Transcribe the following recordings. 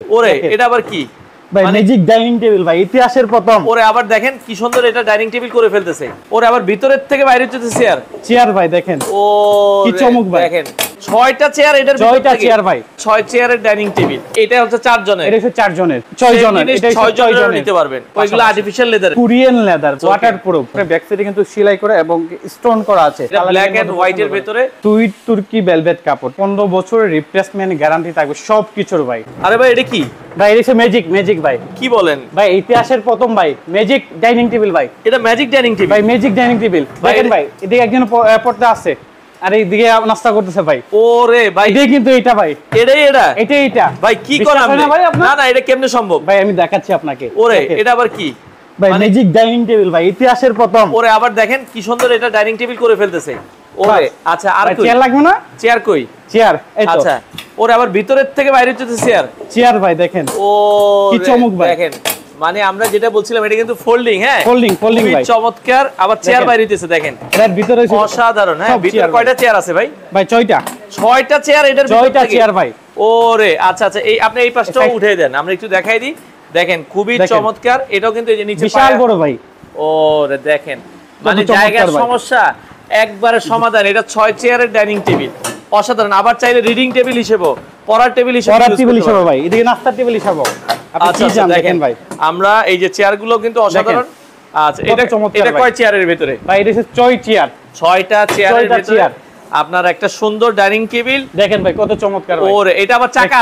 ওরে এটা আবার কি ভাই ম্যাজিক ডাইনিং টেবিল ভাই ইতিহাসের প্রথম। ওরে আবার দেখেন কি সুন্দর এটা ডাইনিং টেবিল করে ফেলতেছে। ওরে আবার ভিতরের থেকে বাইরে হচ্ছে চেয়ার ভাই দেখেন ও কি চমক ভাই। দেখেন 6টা চেয়ার এটার ভিতর থেকে 6টা চেয়ার ভাই 6 চেয়ারের ডাইনিং টেবিল। এটা হচ্ছে 4 জনের। এটা হচ্ছে 4 জনের 6 জনের এটা 6 জনের নিতে পারবেন। ওইগুলো artificial leather Korean leather waterproof. Back সাইডে কিন্তু সেলাই করা এবং স্টোন করা আছে। এটা ব্ল্যাক এন্ড হোয়াইট এর ভিতরে সুইট তুর্কি ভেলভেট কাপড় 15 বছরের রিপ্লেসমেন্ট গ্যারান্টি থাকবে সব কিছুর ভাই। আরে ভাই এটা কি ভাই এটা ম্যাজিক ভাই। কি বলেন ভাই ইতিহাসের প্রথম ভাই ম্যাজিক ডাইনিং টেবিল ভাই। এটা ম্যাজিক ডাইনিং টেবিল ভাই ম্যাজিক ডাইনিং টেবিল দেখেন ভাই এদিকে একজন পড়তে আছে আর এইদিকে নাস্তা করতেছে ভাই। ওরে ভাই এটা কিন্তু এটা ভাই এটাই এটা ভাই কি করেন আপনি? না না এটা কেমনে সম্ভব ভাই আমি দেখাচ্ছি আপনাকে। ওরে এটা আবার কি ভাই ম্যাজিক ডাইনিং টেবিল ভাই ইতিহাসের প্রথম। ওরে আবার দেখেন কি সুন্দর এটা ডাইনিং টেবিল করে ফেলতেছে। ওরে আচ্ছা আর কই চেয়ার লাগবে না? চেয়ার কই? চেয়ার এই তো। আচ্ছা ওরে আবার ভিতরের থেকে বাইরে হচ্ছে চেয়ার ভাই দেখেন ও কি চমক ভাই। দেখেন মানে আমরা যেটা বলছিলাম এটা কিন্তু ফোল্ডিং। হ্যাঁ ফোল্ডিং ভাই চমৎকার। আবার চেয়ার বাইরে হইতেছে দেখেন এর ভিতরে অসাধারণ। হ্যাঁ ভিতরে কয়টা চেয়ার আছে ভাই? ভাই 6টা চেয়ার এটার ভিতরে 6টা চেয়ার ভাই। ওরে আচ্ছা এই আপনি এই পাশটাও উঠিয়ে দেন আমরা একটু দেখাই দিই। দেখেন খুবই চমৎকার। এটাও কিন্তু এই যে নিচে বিশাল বড় ভাই। ওরে দেখেন মানে জায়গার সমস্যা একবারে সমাধান। এটা 6 চেয়ারের ডাইনিং টেবিল অসাধারণ। আবার চাইলে রিডিং টেবিল হিসেবে পড়ার টেবিল হিসেবে ভাই এদিকে নাস্তার টেবিল হিসেবে আপনি কি জানেন দেখেন ভাই। আমরা এই যে চেয়ারগুলো কিন্তু অসাধারণ। আচ্ছা এটা কয় চেয়ারের ভিতরে? ভাই এটা হচ্ছে 6টা চেয়ারের ভিতরে আপনার একটা সুন্দর ডাইনিং টেবিল দেখেন ভাই কত চমৎকার ভাই। ওরে এটা আবার চাকা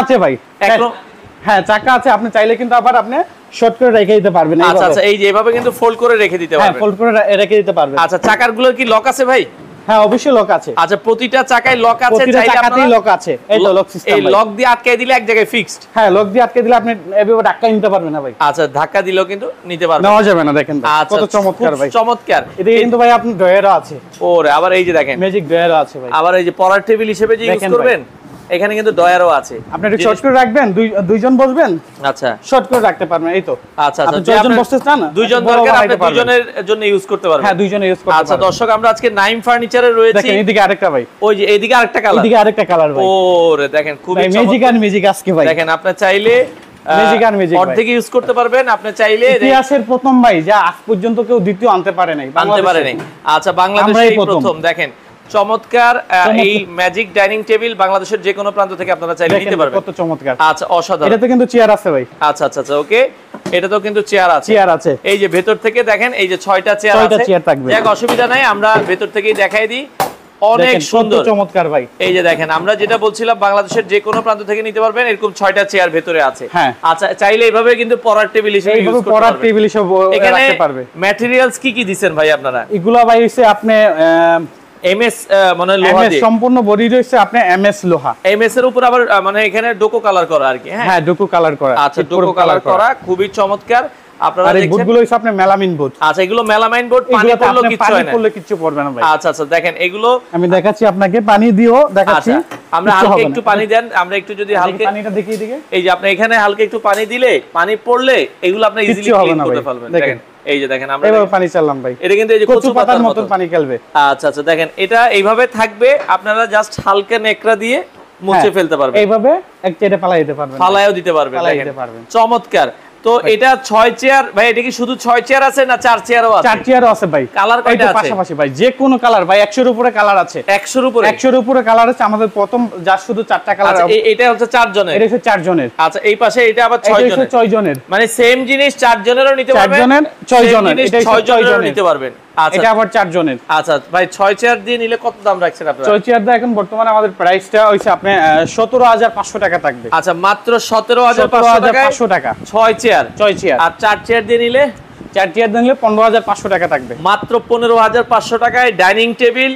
আছে ভাই হ্যাঁ চাকা আছে। আপনি চাইলে কিন্তু আবার আপনি শর্ট করে রেখে দিতে পারবেন। আচ্ছা এই যে এভাবে কিন্তু ফোল্ড করে রেখে দিতে পারবেন। হ্যাঁ ফোল্ড করে রেখে দিতে পারবেন। আচ্ছা চাকারগুলোর কি লক আছে ভাই? হ্যাঁ অবশ্যই লক আছে। আচ্ছা প্রতিটা চাকায় লক আছে। চাইলে আপনারা লক আছে এই তো লক সিস্টেম। এই লক দিয়ে আটকে দিলে এক জায়গায় ফিক্সড। হ্যাঁ লক দিয়ে আটকে দিলে আপনি এভাবে ধাক্কা নিতে পারবেন না ভাই। আচ্ছা ধাক্কা দিলেও কিন্তু নিতে পারবেন। নেওয়া যাবে না দেখেন কত চমৎকার ভাই। চমৎকার। এদিকে কিন্তু ভাই আপনার ডয়ারও আছে। ওরে আবার এই যে দেখেন ম্যাজিক ডয়ারও আছে ভাই। আবার এই যে পড়ার টেবিল হিসেবে যে ইউজ করবেন এখানে কিন্তু ডয়ারও আছে। আপনি একটু শর্ট করে রাখবেন দুইজন বসবেন। আচ্ছা শর্ট করে রাখতে পারবেন এই তো। আচ্ছা দুইজন বসতে চান দুইজন দরকার আপনি দুইজনের জন্য ইউজ করতে পারবেন। হ্যাঁ দুইজনে ইউজ করতে পারবেন। আচ্ছা দর্শক আমরা আজকে নাইম ফার্নিচারে রয়েছি। দেখেন এদিকে আরেকটা ভাই। ওই যে এদিকে আরেকটা কালার। এদিকে আরেকটা কালার ভাই। ওরে দেখেন খুবই চমৎকার ম্যাজিক আজকে ভাই। দেখেন আপনি চাইলে ম্যাজিক অর্ধেক ইউজ করতে পারবেন। আপনি চাইলে ইতিহাসের প্রথম ভাই যা আজ পর্যন্ত কেউ দ্বিতীয় আনতে পারে নাই। আচ্ছা বাংলাদেশেই প্রথম। দেখেন চমৎকার এই ম্যাজিক ডাইনিং টেবিল বাংলাদেশের যে কোনো প্রান্ত থেকে আপনারা চাইলে নিতে পারবেন। কত চমৎকার। আচ্ছা অসাধারণ। এটাতে কিন্তু চেয়ার আছে ভাই। আচ্ছা ওকে এটাতেও কিন্তু চেয়ার আছে। এই যে ভেতর থেকে দেখেন এই যে 6টা চেয়ার আছে। এক অসুবিধা নাই আমরা ভেতর থেকেই দেখাই দিই। অনেক সুন্দর চমৎকার ভাই। এই যে দেখেন আমরা যেটা বলছিলাম বাংলাদেশের যে কোনো প্রান্ত থেকে নিতে পারবেন। এরকম 6টা চেয়ার ভেতরে আছে। আচ্ছা চাইলে এইভাবে কিন্তু পড়ার টেবিল হিসেবে ইউজ করতে পারবেন। পড়ার টেবিল হিসেবে রাখতে পারবে। ম্যাটেরিয়ালস কি দিবেন ভাই আপনারা? এগুলা ভাই হইছে আপনি এমএস মানে লোহা দিয়ে সম্পূর্ণ বডি রয়েছে আপনি এমএস লোহা। এমএস এর উপর আবার মানে এখানে ডোকো কালার করা আর কি। হ্যাঁ ডোকো কালার করা। আচ্ছা ডোকো কালার করা খুবই চমৎকার। আপনারা দেখছেন বোর্ডগুলো হইছে আপনি মেলামাইন বোর্ড। আচ্ছা এগুলো মেলামাইন বোর্ড। পানি পড়লো কিচ্ছু পড়বে না ভাই। আচ্ছা দেখেন এগুলো আমি দেখাচ্ছি আপনাকে পানি দিও দেখাচ্ছি। আমরা হালকা একটু পানি দেন আমরা একটু যদি হালকা পানিটা দেখিয়ে দিকে। এই যে আপনি এখানে হালকা একটু পানি দিলে পানি পড়লে এগুলো আপনি ইজিলি ক্লিন করতে পারবেন। দেখেন এই যে দেখেন আমরা এভাবে পানি চাললাম ভাই। এটা কিন্তু এই যে কচু পাতার মতন পানি খেলবে। আচ্ছা দেখেন এটা এইভাবে থাকবে। আপনারা জাস্ট হালকা নেকড়া দিয়ে মুছে ফেলতে পারবেন। এইভাবে এক চেটে ফালাই দিতে পারবেন। ফালাইও দিতে পারবেন। দেখেন চমৎকার। তো এটা 6 চেয়ার ভাই। এটা কি শুধু 6 চেয়ার আছে না 4 চেয়ারও আছে? 4 চেয়ারও আছে ভাই। কালার কয়টা আছে? পাশাপাশি ভাই যে কোন কালার ভাই 100 এর উপরে কালার আছে। 100 এর উপরে কালার আছে। আমাদের প্রথম যা শুধু 4টা কালার। আচ্ছা এটা হচ্ছে 4 জনের। এটা হচ্ছে 4 জনের। আচ্ছা এই পাশে এটা আবার 6 জনের। এটা 6 জনের। মানে সেম জিনিস 4 জনেরও নিতে পারবেন। 4 জনের 6 জনের। এটা 6 জনেরও নিতে পারবেন। আচ্ছা এটা আবার 4 জনের। আচ্ছা ভাই 6 চেয়ার দিয়ে নিলে কত দাম রাখছেন আপনারা? 6 চেয়ার দা এখন বর্তমানে আমাদের প্রাইসটা হইছে আপনি 17500 টাকা থাকবে। আচ্ছা মাত্র 17500 টাকা 6 চেয়ার। আর 4 চেয়ার দিয়ে নিলে 4 চেয়ার দিয়ে নিলে 15500 টাকা থাকবে। মাত্র 15500 টাকায় ডাইনিং টেবিল,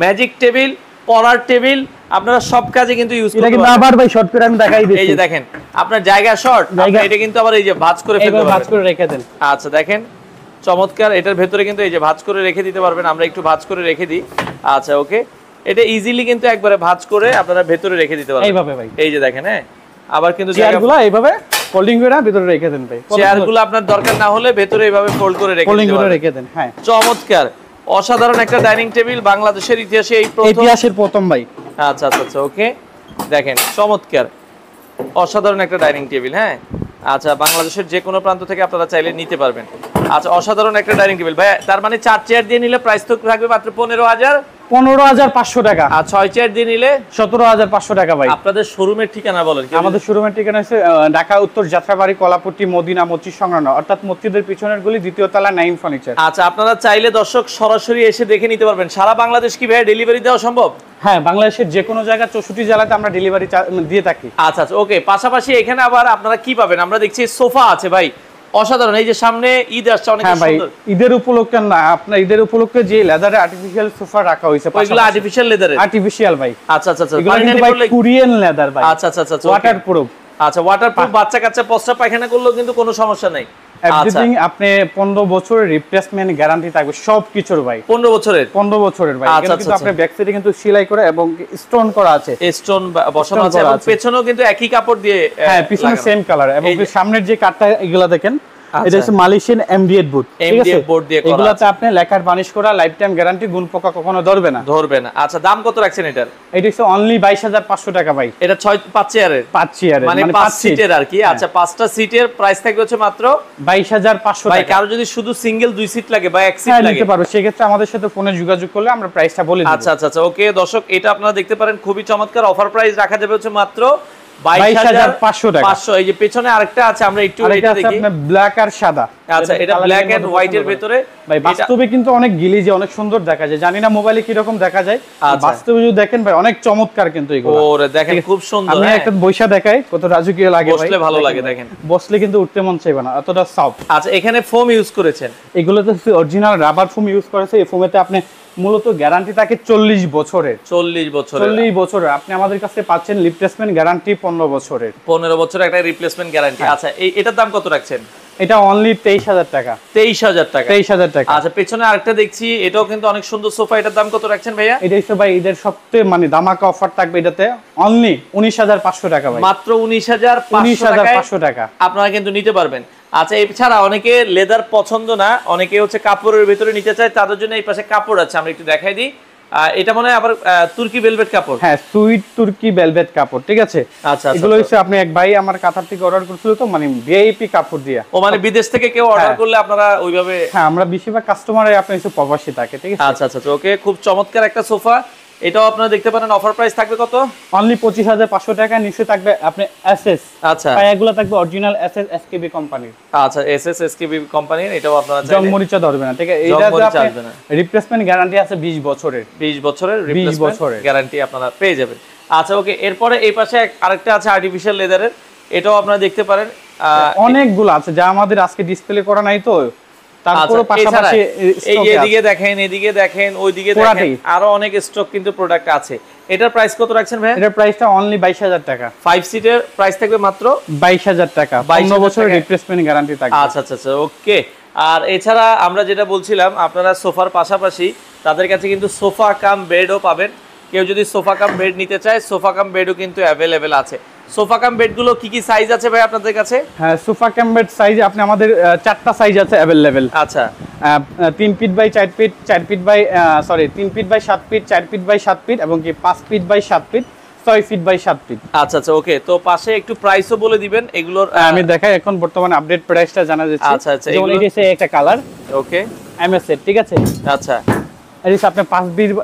ম্যাজিক টেবিল, পড়ার টেবিল আপনারা সব কাজে কিন্তু ইউজ করতে পারবেন। এটা কিন্তু আবার ভাই শর্ট করে আমি দেখাই দিচ্ছি। এই যে দেখেন আপনার জায়গা শর্ট এটা কিন্তু আবার এই যে ভাঁজ করে ফেলতে পারবেন। ভাঁজ করে রেখে দেন। আচ্ছা দেখেন চমৎকার। এটার ভেতরে কিন্তু এই যে ভাঁজ করে রেখে দিতে পারবেন। আমরা একটু ভাঁজ করে রেখে দিই। আচ্ছা ওকে এটা ইজিলি কিন্তু একবারে ভাঁজ করে আপনারা ভেতরে রেখে দিতে পারবেন এইভাবে ভাই। এই যে দেখেন হ্যাঁ আবার কিন্তু চেয়ারগুলো এইভাবে ফোল্ডিং করে ভিতরে রেখে দেন ভাই। চেয়ারগুলো আপনার দরকার না হলে ভেতরে এইভাবে ফোল্ড করে রেখে দেন। হ্যাঁ চমৎকার অসাধারণ একটা ডাইনিং টেবিল বাংলাদেশের ইতিহাসে এই প্রথম। ইতিহাসের প্রথম ভাই। আচ্ছা ওকে দেখেন চমৎকার। অসাধারণ একটা ডাইনিং টেবিল। হ্যাঁ, আচ্ছা, বাংলাদেশের যে কোনো প্রান্ত থেকে আপনারা চাইলে নিতে পারবেন। আচ্ছা, অসাধারণ একটা ডাইনিং টেবিল ভাই। তার মানে 4 চেয়ার দিয়ে নিলে প্রাইস তো থাকবে মাত্র 15,500 টাকা, আর 6 চেয়ার দিয়ে নিলে 17,500 টাকা ভাই। আপনাদের শোরুমের ঠিকানা বলেন। আমাদের শোরুমের ঠিকানা হচ্ছে ঢাকা উত্তর যাত্রাবাড়ি, কলাপট্টি, মদিনা মসজিদ সংলগ্ন, অর্থাৎ মসজিদের পিছনের গলি, দ্বিতীয় তলা, নাইম ফার্নিচার। আচ্ছা, আপনারা চাইলে দর্শক সরাসরি এসে দেখে নিতে পারবেন। সারা বাংলাদেশ কি ভাই ডেলিভারি দেওয়া সম্ভব? হ্যাঁ, বাংলাদেশের যে কোনো জায়গায় 64 জেলাতে আমরা ডেলিভারি দিয়ে থাকি। আচ্ছা আচ্ছা, ওকে। পাশাপাশি এখানে আবার আপনারা কি পাবেন? আমরা দেখছি সোফা আছে ভাই, অসাধারণ। এই যে সামনে ঈদ আসছে, অনেক সুন্দর। ঈদের উপলক্ষে না, আপনার ঈদের উপলক্ষে যে লেদারে আর্টিফিশিয়াল সোফা রাখা হয়েছে, ওইগুলো আর্টিফিশিয়াল লেদারে? আর্টিফিশিয়াল ভাই। আচ্ছা আচ্ছা আচ্ছা, এগুলো কিন্তু ভাই কোরিয়ান লেদার ভাই। আচ্ছা আচ্ছা আচ্ছা, ওয়াটারপ্রুফ। আচ্ছা, ওয়াটারপ্রুফ। বাচ্চা কাচ্চা প্রস্রাব পায়খানা করলেও কিন্তু কোনো সমস্যা নাই। এভরিথিং আপনি 15 বছরের রিপ্লেসমেন্ট গ্যারান্টি থাকবে সব কিছুর ভাই। 15 বছরের? 15 বছরের ভাই। এটা কিন্তু আপনি ব্যাক সাইডে কিন্তু সেলাই করা এবং স্টোন করা আছে, স্টোন বসানো আছে, এবং পেছনেও কিন্তু একই কাপড় দিয়ে। হ্যাঁ, পিছনে সেম কালার, এবং সামনের যে কাটটা এগুলা দেখেন, এটা হচ্ছে মালয়েশিয়ান এমডিএফ বোর্ড। ঠিক আছে, বোর্ড দিয়ে করা। এগুলাতে আপনি লেখার বানিশ করা, লাইফ টাইম গ্যারান্টি, গুণ পোকা কখনো ধরবে না। আচ্ছা, দাম কত রাখছেন এটার? এটা হচ্ছে অনলি 22,500 টাকা ভাই। এটা 5 চেয়ারের? 5 চেয়ারের মানে 5 সিটের আর কি। আচ্ছা, 5টা সিটের প্রাইস থাকবে হচ্ছে মাত্র 22,500 টাকা। ভাই, কারো যদি শুধু সিঙ্গেল 2 সিট লাগে বা 1 সিট লাগে নিতে পারবে, সেই ক্ষেত্রে আমাদের সাথে ফোনে যোগাযোগ করলে আমরা প্রাইসটা বলে দেব। আচ্ছা আচ্ছা আচ্ছা, ওকে। দর্শক, এটা আপনারা দেখতে পারেন, খুবই চমৎকার। অফার প্রাইস রাখা যাবে হচ্ছে মাত্র 22,500 টাকা। 500। এই যে পেছনে আরেকটা আছে, আমরা একটু এটা দেখি। আপনার ব্ল্যাক আর সাদা। আচ্ছা, এটা ব্ল্যাক এন্ড হোয়াইট এর ভিতরে ভাই। বাস্তবে কিন্তু অনেক গিলিজে, অনেক সুন্দর দেখা যায়, জানি না মোবাইলে কি রকম দেখা যায়, বাস্তবে যদি দেখেন ভাই অনেক চমৎকার কিন্তু এগুলো। ওরে দেখেন, খুব সুন্দর। আমি একটা বৈশা দেখাই, কত রাজকীয় লাগে ভাই। বসলে ভালো লাগে, দেখেন। বসলে কিন্তু উঠতে মন চাইবে না, এতটা সফট। আচ্ছা, এখানে ফোম ইউজ করেছেন? এগুলোতে অরিজিনাল রাবার ফোম ইউজ করেছে। এই ফোমেতে আপনি মূলত গ্যারান্টি থাকে 40 বছরের। 40 বছরের? 40 বছরের। আপনি আমাদের কাছে পাচ্ছেন রিপ্লেসমেন্ট গ্যারান্টি 15 বছরের। 15 বছরের একটা রিপ্লেসমেন্ট গ্যারান্টি। আচ্ছা, এটার দাম কত রাখছেন? এটা অনলি 23,000 টাকা। 23,000 টাকা? 23,000 টাকা। আচ্ছা, পেছনে আরেকটা দেখছি, এটাও কিন্তু অনেক সুন্দর সোফা। এটার দাম কত রাখছেন ভাইয়া? এটা হচ্ছে ভাই ঈদের সবচেয়ে মানে ধামাকা অফার থাকবে এটাতে, অনলি 19,500 টাকা ভাই। মাত্র 19,500 টাকা আপনারা কিন্তু নিতে পারবেন। আচ্ছা, এছাড়া অনেকে লেদার পছন্দ না, অনেকে হচ্ছে কাপড়ের ভিতরে নিতে চায়, তাদের জন্য এই পাশে কাপড় আছে, আমরা একটু দেখাই দিই। এটা মনে হয় আবার তুর্কি ভেলভেট কাপড়। হ্যাঁ, সুইট তুর্কি ভেলভেট কাপড়। ঠিক আছে। আচ্ছা, এগুলো হচ্ছে আপনি এক ভাই আমার কাতার থেকে অর্ডার করেছিল, তো মানে ভিআইপি কাপড় দিয়া। ও মানে বিদেশ থেকে কেউ অর্ডার করলে আপনারা ওইভাবে? হ্যাঁ, আমরা বেশিরভাগ কাস্টমারই আপনি হচ্ছে প্রবাসী থাকে। ঠিক আছে। আচ্ছা আচ্ছা, ওকে। খুব চমৎকার একটা সোফা। এটাও আপনারা দেখতে পারেন। অফার প্রাইস থাকবে কত? অনলি 25,500 টাকা। নিচে থাকবে আপনি এসএস। আচ্ছা, পায়াগুলো থাকবে অরিজিনাল এসএস এসকেবি কোম্পানির। আচ্ছা, এসএস এসকেবি কোম্পানির। এটাও আপনারা চাইলে জংমরিচা ধরবে না। ঠিক আছে। এইটাতে আপনি রিপ্লেসমেন্ট গ্যারান্টি আছে 20 বছরের। 20 বছরের রিপ্লেসমেন্ট গ্যারান্টি আপনারা পেয়ে যাবেন। আচ্ছা, ওকে। এরপরে এই পাশে আরেকটা আছে আর্টিফিশিয়াল লেদারের, এটাও আপনারা দেখতে পারেন। অনেকগুলো আছে যা আমাদের আজকে ডিসপ্লে করা নাই, তো তারপরে পাশাপাশি এই যে এদিকে দেখেন, এদিকে দেখেন, ওইদিকে দেখেন, আরো অনেক স্টক কিন্তু প্রোডাক্ট আছে। এটার প্রাইস কত রাখছেন ভাই? এটার প্রাইসটা অনলি 22,000 টাকা। 5 সিটের প্রাইস থাকবে মাত্র 22,000 টাকা। 15 বছরের রিপ্লেসমেন্ট গ্যারান্টি থাকবে। আচ্ছা আচ্ছা আচ্ছা, ওকে। আর এছাড়া আমরা যেটা বলছিলাম, আপনারা সোফার পাশাপাশি তাদের কাছে কিন্তু সোফা কাম বেডও পাবেন। কেউ যদি সোফা কাম বেড নিতে চায়, সোফা কাম বেডও কিন্তু অ্যাভেলেবেল আছে। সোফা কাম বেডগুলো কি কি সাইজ আছে ভাই আপনাদের কাছে? হ্যাঁ, সোফা কাম বেড সাইজ আপনি আমাদের 4টা সাইজ আছে অ্যাভেলেবেল। আচ্ছা, 3 feet by 4 feet, 4 feet by 3 feet by 7 feet, 4 feet by 7 feet, এবং কি 5 feet by 7 feet, 6 feet by 7 feet. আচ্ছা আচ্ছা, ওকে। তো পাশে একটু প্রাইসও বলে দিবেন এগুলোর। আমি দেখাই এখন বর্তমানে আপডেট প্রাইসটা জানা যাচ্ছে। আচ্ছা আচ্ছা, যেমন এই যে একটা কালার, ওকে, এমএস সেট। ঠিক আছে। আচ্ছা, এই যে আপনি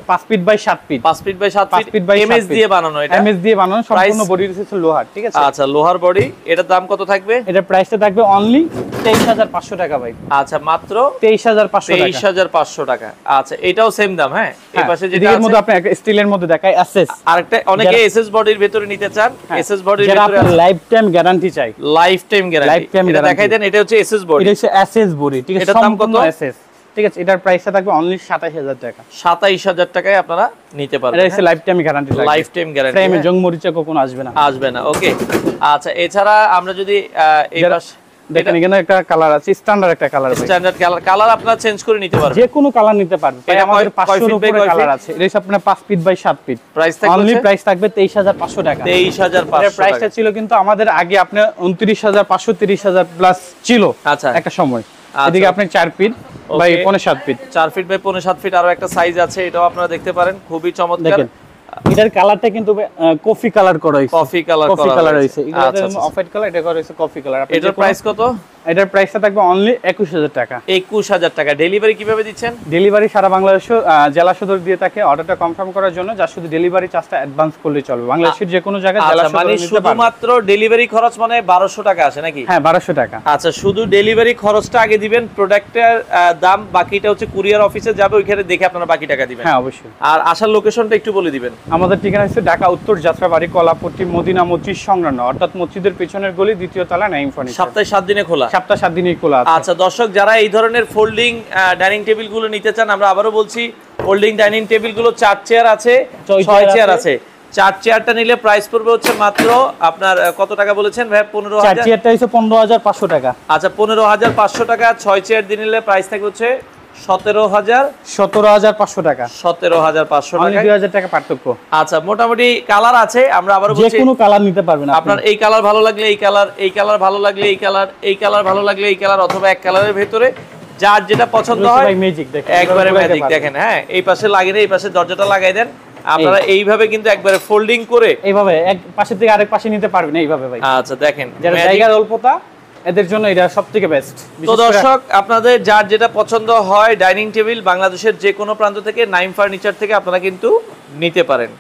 5 feet by 7 feet, 5 feet by 7 feet MS দিয়ে বানানো। এটা এমএস দিয়ে বানানো, সম্পূর্ণ বডি হচ্ছে লোহার। ঠিক আছে। আচ্ছা, লোহার বডি। এটার দাম কত থাকবে? এটার প্রাইসটা থাকবে অনলি 23,500 টাকা ভাই। আচ্ছা, মাত্র 23,500 টাকা। আচ্ছা, এটাও সেম দাম। হ্যাঁ, এই পাশে যেটা আছে, এর মধ্যে আপনি একটা স্টিলের মধ্যে দেখায় এসএস। আরেকটা অনেকে এসএস বডির ভিতরে নিতে চান। এসএস বডির ভিতরে আপনি লাইফ টাইম গ্যারান্টি চাই। Life time guarantee. এটা দেখাই দেন। এটা হচ্ছে এসএস বডি। এটা হচ্ছে এসএস বডি। ঠিক আছে। এটার দাম কত? এসএস। ঠিক আছে। এটার প্রাইসটা থাকবে অনলি 27,000 টাকা। 27,000 টাকায় আপনারা নিতে পারবেন। এটা হচ্ছে লাইফ টাইম গ্যারান্টি থাকবে। Life time guarantee. ফ্রেমে জং মরিচা কখনো আসবে না। আসবে না। ওকে। আচ্ছা, এছাড়া আমরা যদি এই পাশ দেখেন, এখানে একটা কালার আছে, স্ট্যান্ডার্ড একটা কালার আছে। স্ট্যান্ডার্ড কালার আপনারা চেঞ্জ করে নিতে পারবেন। যে কোনো কালার নিতে পারবেন। আমাদের 500 এর উপরে কালার আছে। এটা হচ্ছে আপনার 5 ফিট বাই 7 ফিট। প্রাইস থাকবে অনলি প্রাইস থাকবে 23,500 টাকা। 23,500 এর প্রাইসটা ছিল কিন্তু আমাদের আগে আপনি 29,500 30,000 প্লাস ছিল আচ্ছা একটা সময়। এদিকে আপনি 4 feet by 5.7 feet, 4 feet by 5.7 feet আরো একটা সাইজ আছে, এটাও আপনারা দেখতে পারেন। খুবই চমৎকার। এটার কালারটা কিন্তু কফি কালার করা হয়েছে, কফি কালার কফি কালার হয়েছে। আচ্ছা এটা অফ হোয়াইট কালার, এটা করা হয়েছে কফি কালার। এটার প্রাইস কত? এটার প্রাইসটা থাকবে অনলি 21000 টাকা। 21000 টাকা। ডেলিভারি কিভাবে দিচ্ছেন? ডেলিভারি সারা বাংলাদেশে জেলা সদর দিয়ে থাকে। অর্ডারটা কনফার্ম করার জন্য যা শুধু ডেলিভারি চার্জটা অ্যাডভান্স করলে চলবে। বাংলাদেশের যে কোনো জায়গায় জেলা সদর মানে নিতে পারবে। শুধুমাত্র ডেলিভারি খরচ মানে 1200 টাকা আসে নাকি? হ্যাঁ 1200 টাকা। আচ্ছা, শুধু ডেলিভারি খরচটা আগে দিবেন, প্রোডাক্টের দাম বাকিটা হচ্ছে কুরিয়ার অফিসে যাবে, ওইখানে দেখে আপনারা বাকি টাকা দিবেন। হ্যাঁ অবশ্যই। আর আসার লোকেশনটা একটু বলে দিবেন। আমাদের ঠিকানা হচ্ছে ঢাকা উত্তর যাত্রাবাড়ি কলাপট্টি মদিনা মসজিদ সংলগ্ন, অর্থাৎ মসজিদের পেছনের গলি, দ্বিতীয় তলা, নাইম ফার্নিচার। সপ্তাহে 7 দিনে খোলা? সপ্তাহে 7 দিনই খোলা আছে। আচ্ছা দর্শক, যারা এই ধরনের ফোল্ডিং ডাইনিং টেবিল গুলো নিতে চান, আমরা আবারও বলছি ফোল্ডিং ডাইনিং টেবিল গুলো 4 চেয়ার আছে, 6 চেয়ার আছে। 4 চেয়ারটা নিলে প্রাইস পড়বে হচ্ছে মাত্র আপনার কত টাকা বলেছেন ভাই? 15000। 4 চেয়ারটা হচ্ছে 15500 টাকা। আচ্ছা 15500 টাকা। 6 চেয়ার দিয়ে নিলে প্রাইস থাকবে হচ্ছে 17500 টাকা। 17500 টাকা। 2000 টাকা পার্থক্য। আচ্ছা, মোটামুটি কালার আছে, আমরা আবারও যে বলছি কোনো কালার নিতে পারবেন আপনার এই কালার ভালো লাগলে এই কালার, এই কালার ভালো লাগলে এই কালার, এই কালার ভালো লাগলে এই কালার, অথবা এক কালারের ভিতরে যার যেটা পছন্দ হয় ম্যাজিক দেখেন, একবারে ম্যাজিক দেখেন। হ্যাঁ, এই পাশে লাগিয়ে এই পাশে দরজাটা লাগাই দেন, আপনারা এইভাবে কিন্তু একবারে ফোল্ডিং করে এইভাবে এক পাশে থেকে আরেক পাশে নিতে পারবেন এইভাবে ভাই। আচ্ছা দেখেন, যারা জায়গার অল্পতা এদের জন্য এটা সবথেকে বেস্ট। তো দর্শক, আপনাদের যার যেটা পছন্দ হয় ডাইনিং টেবিল বাংলাদেশের যে কোনো প্রান্ত থেকে নাইম ফার্নিচার থেকে আপনারা কিন্তু নিতে পারেন।